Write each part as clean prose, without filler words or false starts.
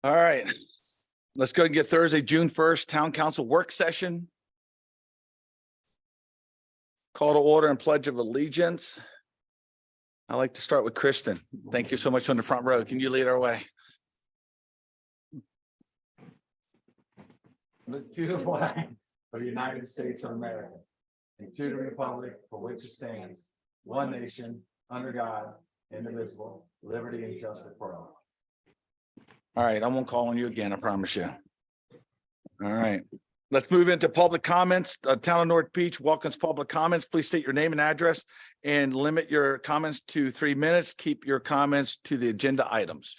All right, let's go and get Thursday, June 1st, Town Council work session. Call to order and pledge of allegiance. I'd like to start with Kristen. Thank you so much on the front row. Can you lead our way? To the flag of the United States of America and to the republic for which it stands, one nation, under God, indivisible, liberty and justice for all. All right, I won't call on you again, I promise you. All right, let's move into public comments. Town of North Beach welcomes public comments. Please state your name and address and limit your comments to 3 minutes. Keep your comments to the agenda items.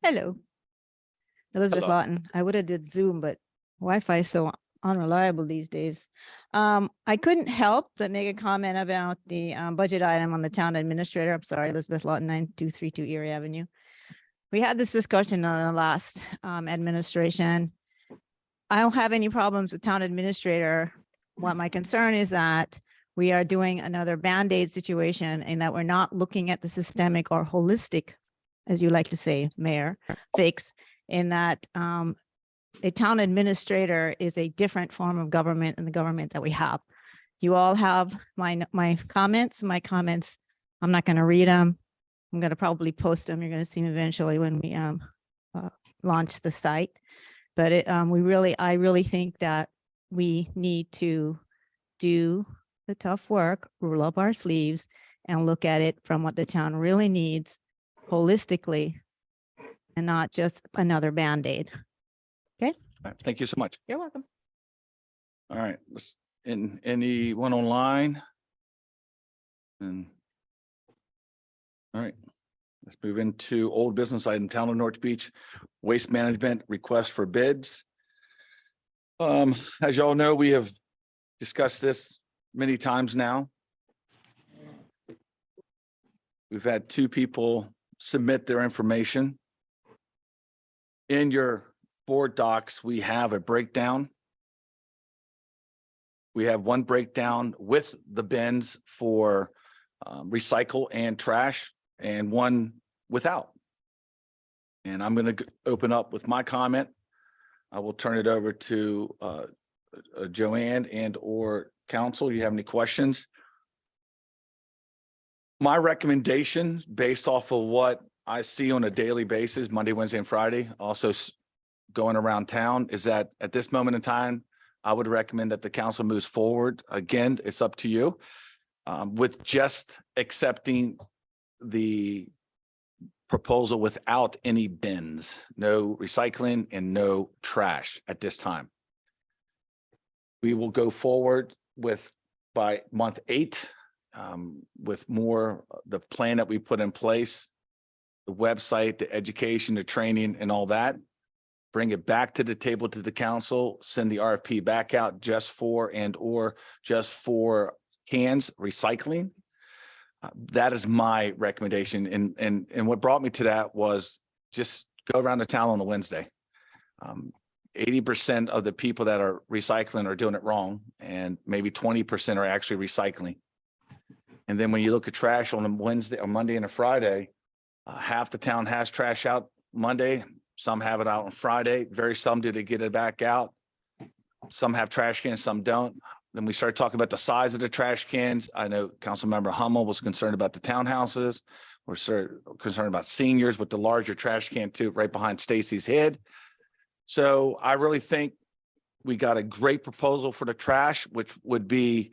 Hello. Elizabeth Hello. Lawton. I would have did Zoom, but Wi-Fi is so unreliable these days. I couldn't help but make a comment about the budget item on the town administrator. I'm sorry, Elizabeth Lawton, 9232 Erie Avenue. We had this discussion on the last administration. I don't have any problems with town administrator. What my concern is that we are doing another Band-Aid situation and that we're not looking at the systemic or holistic, as you like to say, Mayor, fix, in that a town administrator is a different form of government than the government that we have. You all have my comments. I'm not going to read them. I'm going to probably post them. You're going to see them eventually when we launch the site. But I really think that we need to do the tough work, roll up our sleeves, and look at it from what the town really needs holistically, and not just another Band-Aid. All right, thank you so much. You're welcome. All right, let's anyone online. And all right, let's move into old business item, Town of North Beach waste management request for bids. As y'all know, we have discussed this many times now. We've had 2 people submit their information. In your board docs, we have a breakdown. We have one breakdown with the bins for recycle and trash, and one without. And I'm going to open up with my comment. I will turn it over to Joanne and or council. You have any questions? My recommendation, based off of what I see on a daily basis, Monday, Wednesday, and Friday, also going around town, is that at this moment in time, I would recommend that the council moves forward. Again, it's up to you, with just accepting the proposal without any bins, no recycling and no trash at this time. We will go forward with by month 8 with more the plan that we put in place, the website, the education, the training and all that. Bring it back to the table to the council, send the RFP back out just for just for cans recycling. That is my recommendation. And what brought me to that was just go around the town on a Wednesday. 80% of the people that are recycling are doing it wrong, and maybe 20% are actually recycling. And then when you look at trash on a Wednesday or Monday and a Friday, half the town has trash out Monday. Some have it out on Friday. Very some do they get it back out. Some have trash cans, some don't. Then we started talking about the size of the trash cans. I know Councilmember Hummel was concerned about the townhouses. We're concerned about seniors with the larger trash can too, right behind Stacy's head. So I really think we got a great proposal for the trash, which would be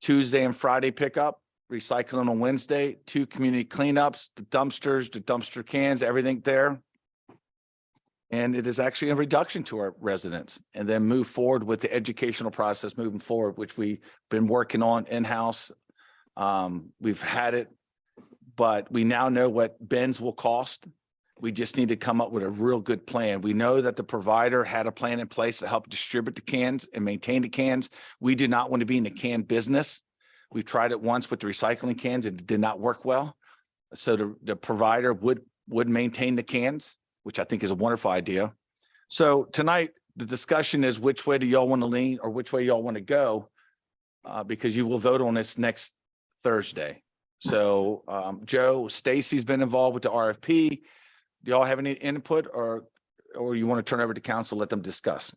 Tuesday and Friday pickup, recycling on Wednesday, 2 community cleanups, the dumpsters, the dumpster cans, everything there. And it is actually a reduction to our residents, and then move forward with the educational process moving forward, which we've been working on in-house. We've had it, but we now know what bins will cost. We just need to come up with a real good plan. We know that the provider had a plan in place to help distribute the cans and maintain the cans. We do not want to be in the can business. We've tried it once with the recycling cans. It did not work well. So the provider would maintain the cans, which I think is a wonderful idea. So tonight, the discussion is which way do y'all want to lean or which way y'all want to go, because you will vote on this next Thursday. So Joe, Stacy's been involved with the RFP. do y'all have any input or you want to turn over to council, let them discuss?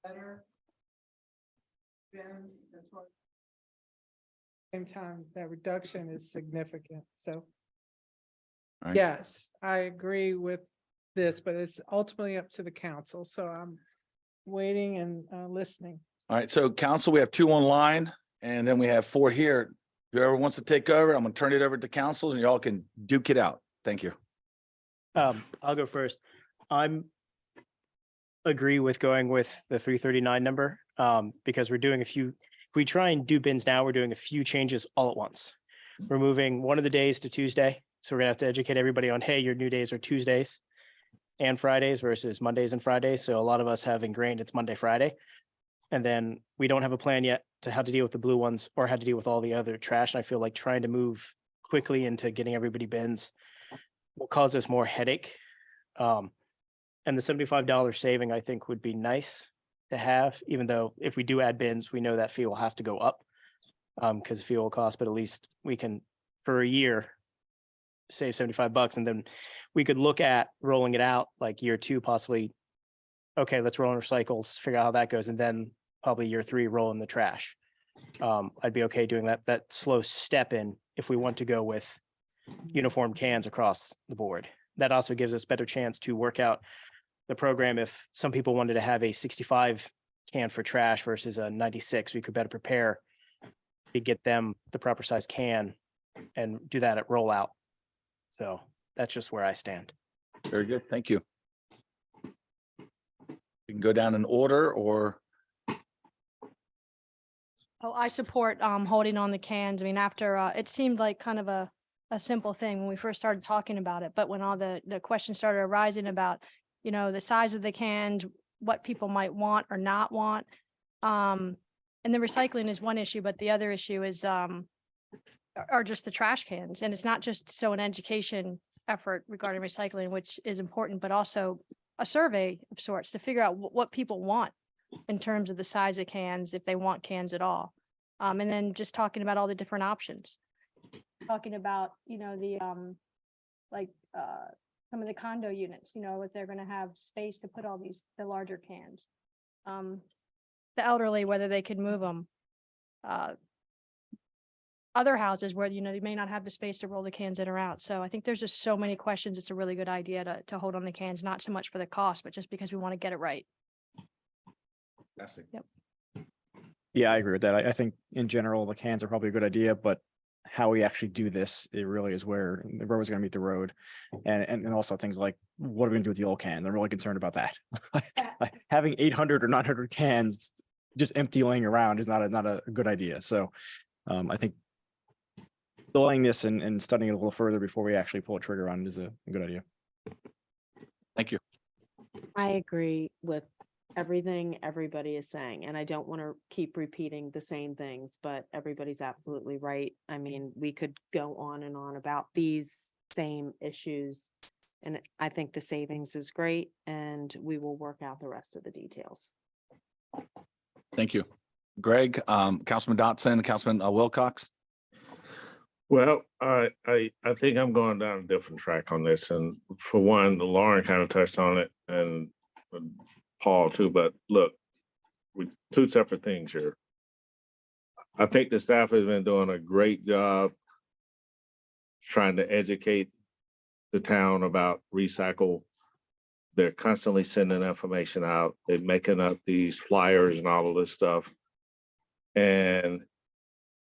Better. Bins, that's what. Same time, that reduction is significant, so. Right. Yes, I agree with this, but it's ultimately up to the council, so I'm waiting and listening. All right, so council, we have 2 online and then we have 4 here. Whoever wants to take over, I'm gonna turn it over to council and y'all can duke it out. Thank you. I'll go first. I'm agree with going with the 339 number, because we're doing if we try and do bins now, we're doing a few changes all at once. We're moving one of the days to Tuesday. So we're gonna have to educate everybody on, hey, your new days are Tuesdays and Fridays versus Mondays and Fridays. So a lot of us have ingrained it's Monday, Friday. And then we don't have a plan yet to how to deal with the blue ones or how to deal with all the other trash. And I feel like trying to move quickly into getting everybody bins will cause us more headache. And the $75 saving, I think, would be nice to have, even though if we do add bins, we know that fee will have to go up because fuel costs, but at least we can, for a year, save $75. And then we could look at rolling it out like year 2, possibly. Okay, let's roll in recycles, figure out how that goes. And then probably year 3, roll in the trash. I'd be okay doing that slow step in if we want to go with uniform cans across the board. That also gives us better chance to work out the program. If some people wanted to have a 65 can for trash versus a 96, we could better prepare to get them the proper size can and do that at rollout. So that's just where I stand. Very good. Thank you. We can go down in order or Oh, I support holding on the cans. I mean, after it seemed like kind of a simple thing when we first started talking about it, but when all the questions started arising about, you know, the size of the cans, what people might want or not want. And the recycling is one issue, but the other issue is are just the trash cans. And it's not just so an education effort regarding recycling, which is important, but also a survey of sorts to figure out what people want in terms of the size of cans, if they want cans at all. And then just talking about all the different options. Talking about, you know, the some of the condo units, you know, if they're gonna have space to put all the larger cans. The elderly, whether they could move them. Other houses where, you know, they may not have the space to roll the cans in or out. So I think there's just so many questions. It's a really good idea to hold on the cans, not so much for the cost, but just because we want to get it right. Yep. Yeah, I agree with that. I think in general, the cans are probably a good idea, but how we actually do this, it really is where the road is going to meet the road. And also things like, what are we going to do with the old cans? I'm really concerned about that. Like, having 800 or 900 cans just empty laying around is not a good idea. So I think delaying this and studying it a little further before we actually pull a trigger on it is a good idea. thank you. I agree with everything everybody is saying, and I don't want to keep repeating the same things, but everybody's absolutely right. I mean, we could go on and on about these same issues, and I think the savings is great, and we will work out the rest of the details. Thank you. Greg, Councilman Dotson, Councilman Wilcox. Well, I think I'm going down a different track on this. And for one, Lauren kind of touched on it and Paul too, but look, we 2 separate things here. I think the staff has been doing a great job trying to educate the town about recycle. They're constantly sending information out. They're making up these flyers and all of this stuff. And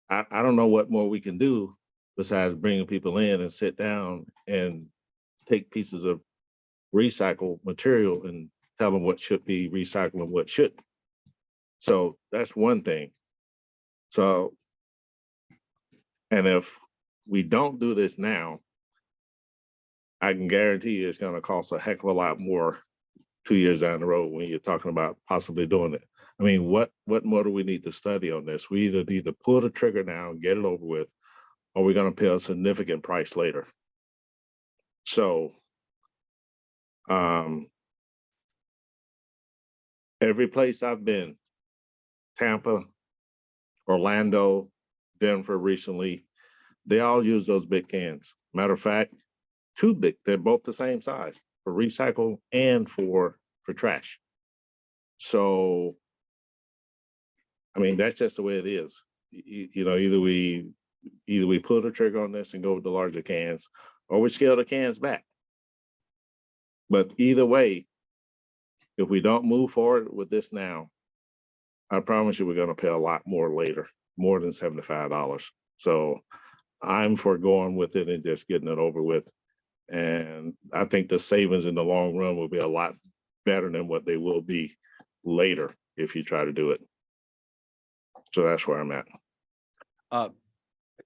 I don't know what more we can do besides bringing people in and sit down and take pieces of recycled material and tell them what should be recycled and what shouldn't. So that's one thing. So, and if we don't do this now, I can guarantee you it's going to cost a heck of a lot more 2 years down the road when you're talking about possibly doing it. I mean, what more do we need to study on this? We either need to pull the trigger now and get it over with, or we're going to pay a significant price later. So, Every place I've been, Tampa, Orlando, Denver recently, they all use those big cans. Matter of fact, too big, they're both the same size for recycle and for trash. So, I mean, that's just the way it is. You know, either we pull the trigger on this and go with the larger cans, or we scale the cans back. But either way, if we don't move forward with this now, I promise you, we're gonna pay a lot more later, more than $75. So I'm for going with it and just getting it over with. And I think the savings in the long run will be a lot better than what they will be later if you try to do it. So that's where I'm at.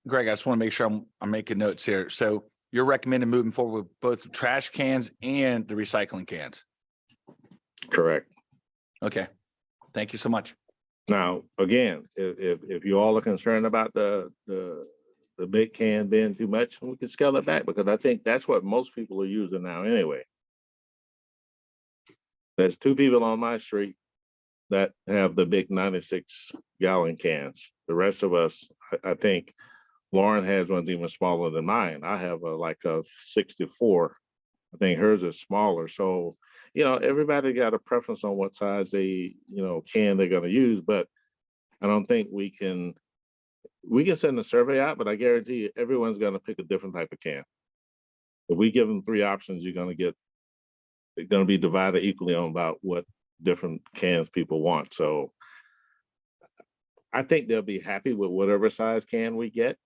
Greg, I just want to make sure I'm making notes here. So you're recommending moving forward with both trash cans and the recycling cans? Correct. Okay. Thank you so much. Now, again, if you all are concerned about the big can being too much, we can scale it back, because I think that's what most people are using now anyway. There's 2 people on my street that have the big 96-gallon cans. The rest of us, I think Lauren has ones even smaller than mine. I have like a 64. I think hers is smaller. So, you know, everybody got a preference on what size they, can they're going to use, but I don't think we can send a survey out, but I guarantee you everyone's going to pick a different type of can. If we give them 3 options, they're going to be divided equally on about what different cans people want. So I think they'll be happy with whatever size can we get.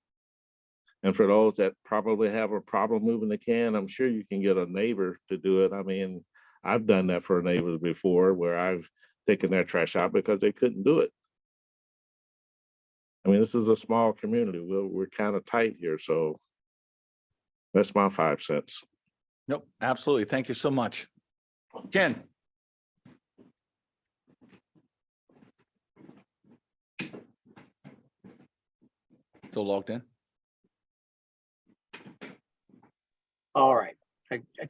And for those that probably have a problem moving the can, I'm sure you can get a neighbor to do it. I mean, I've done that for neighbors before, where I've taken their trash out because they couldn't do it. I mean, this is a small community. We're kind of tight here. So that's my 5 cents. Nope, absolutely. Thank you so much. Ken? Still logged in? All right.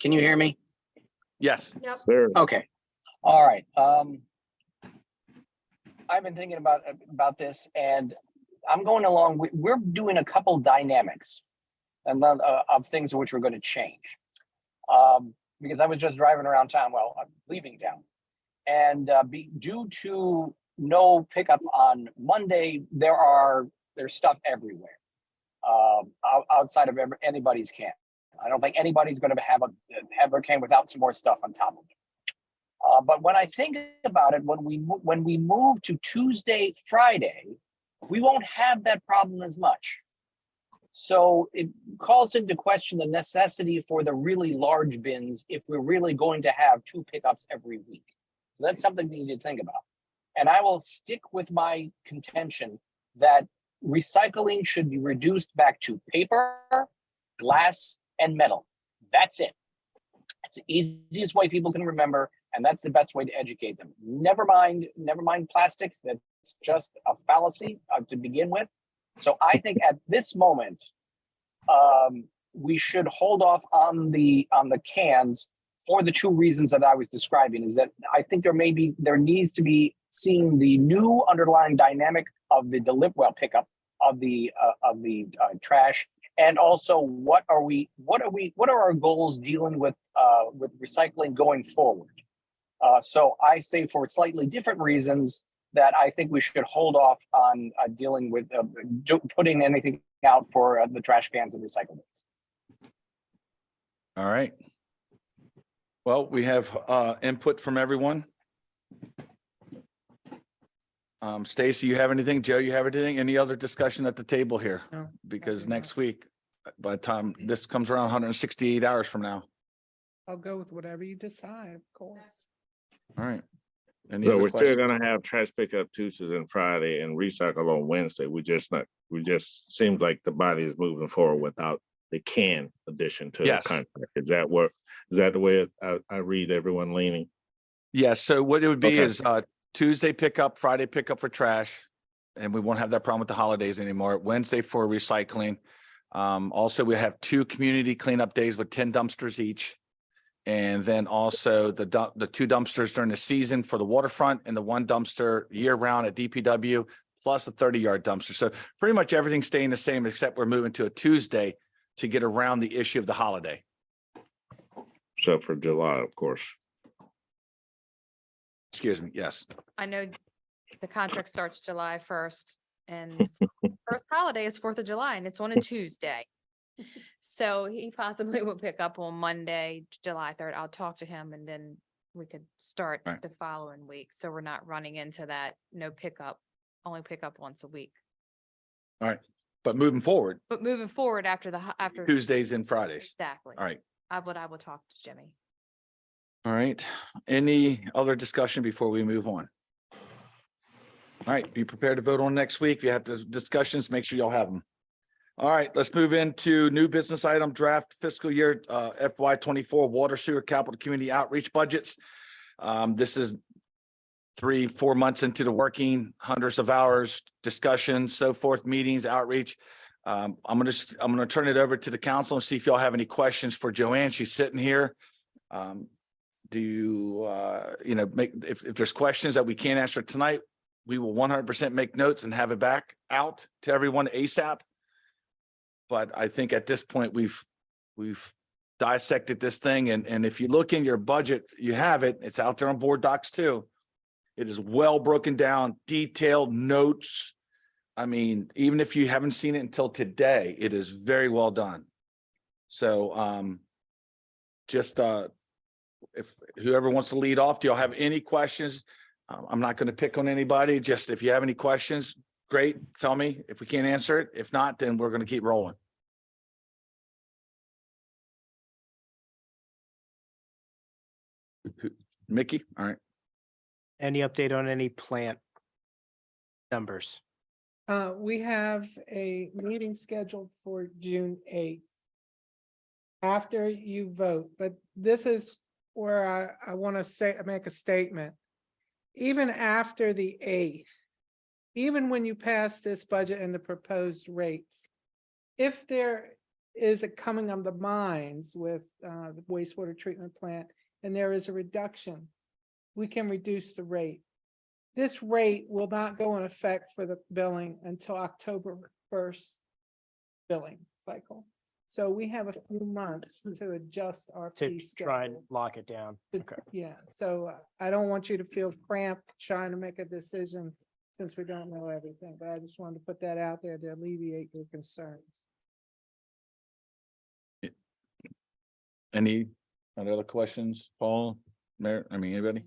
Can you hear me? Yes. Yep. Sir. Okay. All right. I've been thinking about this, and I'm going along. We're doing a couple dynamics and of things which we're going to change. Because I was just driving around town. Well, I'm leaving town, and due to no pickup on Monday, there's stuff everywhere outside of anybody's can. I don't think anybody's going to have a can without some more stuff on top of it. But when I think about it, when we move to Tuesday, Friday, we won't have that problem as much. So it calls into question the necessity for the really large bins if we're really going to have 2 pickups every week. So that's something we need to think about. And I will stick with my contention that recycling should be reduced back to paper, glass, and metal. That's it. It's the easiest way people can remember, and that's the best way to educate them. Never mind plastics. That's just a fallacy to begin with. So I think at this moment, we should hold off on the cans for the 2 reasons that I was describing. Is that I think there needs to be seeing the new underlying dynamic of the pickup of the trash, and also what are our goals dealing with recycling going forward. So I say for slightly different reasons that I think we should hold off on dealing with putting anything out for the trash cans and recyclables. All right. Well, we have input from everyone. Stacy, you have anything? Joe, you have anything? Any other discussion at the table here? No, Because nothing next else. week, by the time this comes around 168 hours from now. I'll go with whatever you decide, of course. All right. Any So other we're still questions? gonna have trash pickup Tuesdays and Friday and recycle on Wednesday. We just seems like the body is moving forward without the can addition to the Yes. contract. Is that the way I read everyone leaning? Yes, so what it would be Okay. is Tuesday pickup, Friday pickup for trash, and we won't have that problem with the holidays anymore. Wednesday for recycling. Also, we have 2 community cleanup days with 10 dumpsters each. And then also the two dumpsters during the season for the waterfront and the one dumpster year round at DPW, plus a 30-yard dumpster. So pretty much everything's staying the same, except we're moving to a Tuesday to get around the issue of the holiday. Except for July, of course. Excuse me. Yes. I know the contract starts July 1st and first holiday is 4th of July and it's on a Tuesday. So he possibly will pick up on Monday, July 3rd. I'll talk to him and then we could start Right. the following week. So we're not running into that, no pickup, only pick up once a week. All right. But moving forward, But moving forward after after. Tuesdays and Fridays. Exactly. All right. I will talk to Jimmy. All right. Any other discussion before we move on? All right. Be prepared to vote on next week. If you have discussions, make sure y'all have them. All right, let's move into new business item draft fiscal year FY24 water sewer capital community outreach budgets. This is 3-4 months into the working, hundreds of hours, discussions, so forth, meetings, outreach. I'm gonna turn it over to the council and see if y'all have any questions for Joanne. She's sitting here. Do you, if there's questions that we can't answer tonight, we will 100% make notes and have it back out to everyone ASAP. But I think at this point, we've dissected this thing. And if you look in your budget, you have it. It's out there on board docs too. It is well broken down, detailed notes. I mean, even if you haven't seen it until today, it is very well done. So if whoever wants to lead off, do y'all have any questions? I'm not going to pick on anybody. Just if you have any questions, great, tell me. If we can't answer it, if not, then we're going to keep rolling. Mickey, all right. Any update on any plant numbers? We have a meeting scheduled for June 8th. After you vote, but this is where I want to make a statement. Even after the 8th, even when you pass this budget and the proposed rates, if there is a coming of the minds with the wastewater treatment plant and there is a reduction, we can reduce the rate. This rate will not go in effect for the billing until October 1st billing cycle. So we have a few months to adjust our To fee try and schedule. lock it down. Okay. Yeah, so I don't want you to feel cramped trying to make a decision since we don't know everything, but I just wanted to put that out there to alleviate your concerns. Any other questions, Paul, Mayor? I mean, anybody?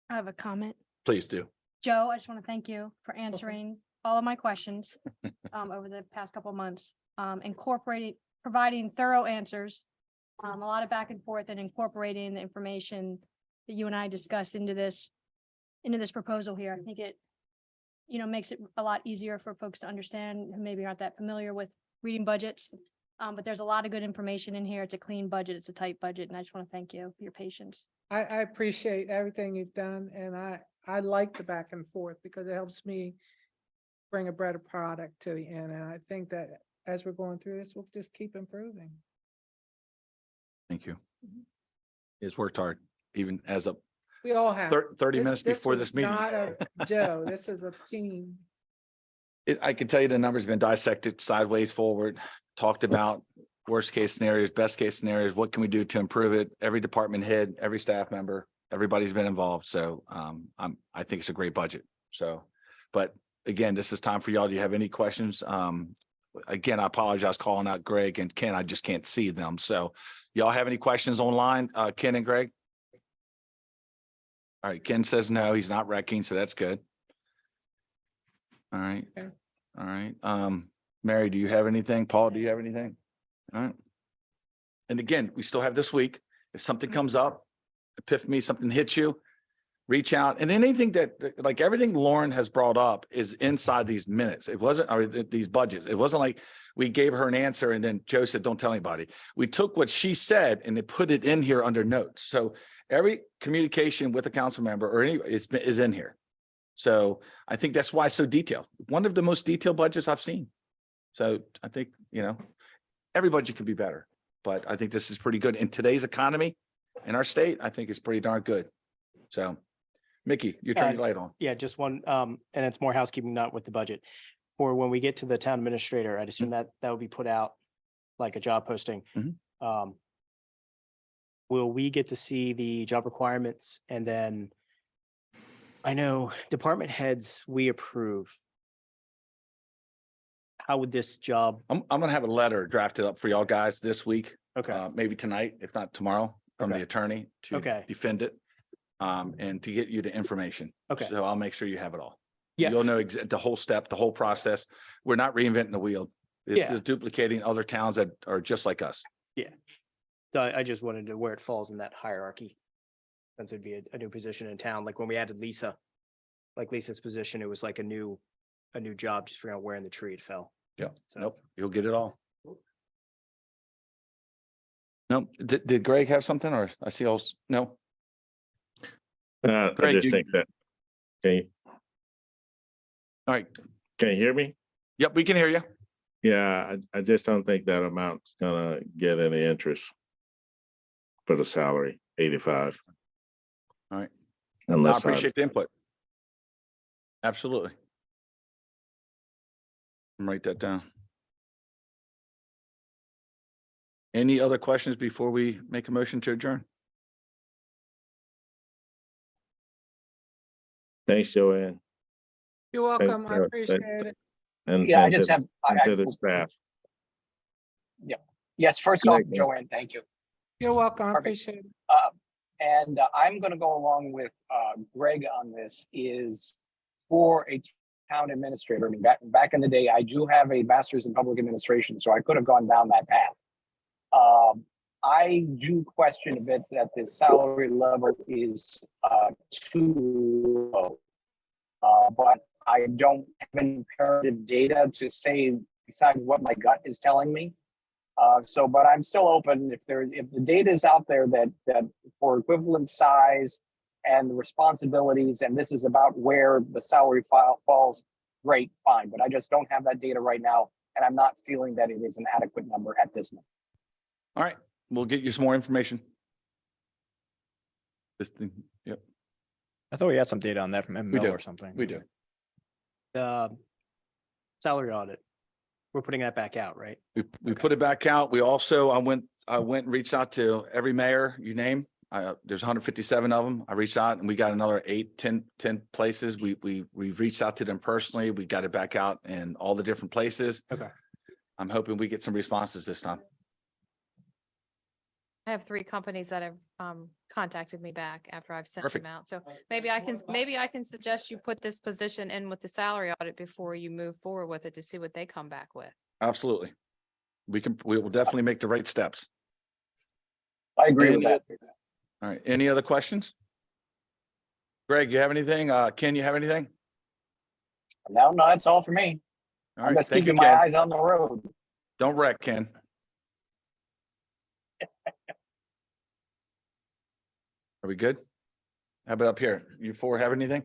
I have a comment. Please do. Joe, I just want to thank you for answering all of my questions over the past couple of months, providing thorough answers, a lot of back and forth and incorporating the information that you and I discussed into this proposal here. I think it, makes it a lot easier for folks to understand who maybe aren't that familiar with reading budgets. But there's a lot of good information in here. It's a clean budget. It's a tight budget. And I just want to thank you for your patience. I appreciate everything you've done, and I like the back and forth because it helps me bring a better product to the end. And I think that as we're going through this, we'll just keep improving. Thank you. It's worked hard, even as a We all have. 30 minutes before was this meeting. Not a Joe, this is a team. I can tell you the numbers have been dissected sideways, forward, talked about worst case scenarios, best case scenarios. What can we do to improve it? Every department head, every staff member, everybody's been involved. So I think it's a great budget. So, but again, this is time for y'all. Do you have any questions? Again, I apologize calling out Greg and Ken. I just can't see them. So y'all have any questions online, Ken and Greg? All right, Ken says no, he's not wrecking, so that's good. All right. Okay. All right. Mary, do you have anything? Paul, do you have anything? All right. And again, we still have this week. If something comes up, epiphany, something hits you, reach out. And anything that, like everything Lauren has brought up is inside these minutes. It wasn't, or these budgets. It wasn't like we gave her an answer and then Joe said, don't tell anybody. We took what she said and they put it in here under notes. So every communication with a council member or any is in here. So I think that's why it's so detailed. One of the most detailed budgets I've seen. So I think, every budget could be better, but I think this is pretty good in today's economy. in our state, I think is pretty darn good. So, Mickey, you turn your light on. Yeah, just one, and it's more housekeeping, not with the budget. For when we get to the town administrator, I'd assume that that would be put out like a job posting. Mhm. Will we get to see the job requirements? And then I know department heads we approve. How would this job? I'm gonna have a letter drafted up for y'all guys this week, Okay, maybe tonight, if not tomorrow, from the Okay. attorney to Okay. defend it. And to get you the information. Okay. So I'll make sure you have it all. Yeah. You'll know the whole step, the whole process. We're not reinventing the wheel. This Yeah. is duplicating other towns that are just like us. so I just wanted to where it falls in that hierarchy. Since it'd be a new position in town, like when we added Lisa, like Lisa's position, it was like a new job, just figuring out where in the tree it fell. Yeah. So- Nope, you'll get it all. Nope. Did Greg have something or I see all, no? I Greg, just you- think that, All right. can you hear me? Yep, we can hear you. Yeah, I just don't think that amount's gonna get any interest for the salary, 85. All right. I Unless appreciate the input. Absolutely. Write that down. Any other questions before we make a motion to adjourn? Thanks, Joanne. You're Thanks, welcome. I Sarah. appreciate it. And Yeah, I and to just the- have- and to the staff. Yes, first off, Thank you. Joanne, thank you. You're welcome. I Perfect. appreciate it. And I'm going to go along with Greg on this is for a town administrator. I mean, back in the day, I do have a master's in public administration, so I could have gone down that path. I do question a bit that the salary level is too low. But I don't have any comparative data to say besides what my gut is telling me. But I'm still open if the data is out there that for equivalent size and the responsibilities, and this is about where the salary file falls, great, fine. But I just don't have that data right now, and I'm not feeling that it is an adequate number at this moment. All right, we'll get you some more information. This thing, yep, I thought we had some data on that from We do. ML or something. we do. The salary audit, we're putting that back out, right? We Okay. put it back out. We also, I went and reached out to every mayor you name. There's 157 of them. I reached out and we got another 10 places. We've reached out to them personally. We got it back out in all the different places. Okay. I'm hoping we get some responses this time. I have 3 companies that have contacted me back after I've sent Perfect. them out. So maybe I can suggest you put this position in with the salary audit before you move forward with it to see what they come back with. Absolutely. We will definitely make the right steps. I agree with Any- that. All right, any other questions? Greg, you have anything? Ken, you have anything? No, that's all for me. All I'm right, just thank you, keeping my Ken. eyes on the road. Don't wreck, Ken. Are we good? How about up here? You four have anything?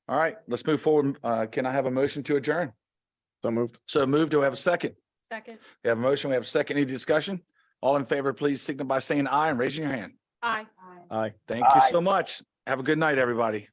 All right, let's move forward. Can I have a motion to adjourn? So moved. So moved. Do we have a second? Second. We have a motion. We have a second. Any discussion? All in favor, please signal by saying aye and raising your hand. Aye. Aye. Thank you Aye. so much. Have a good night, everybody.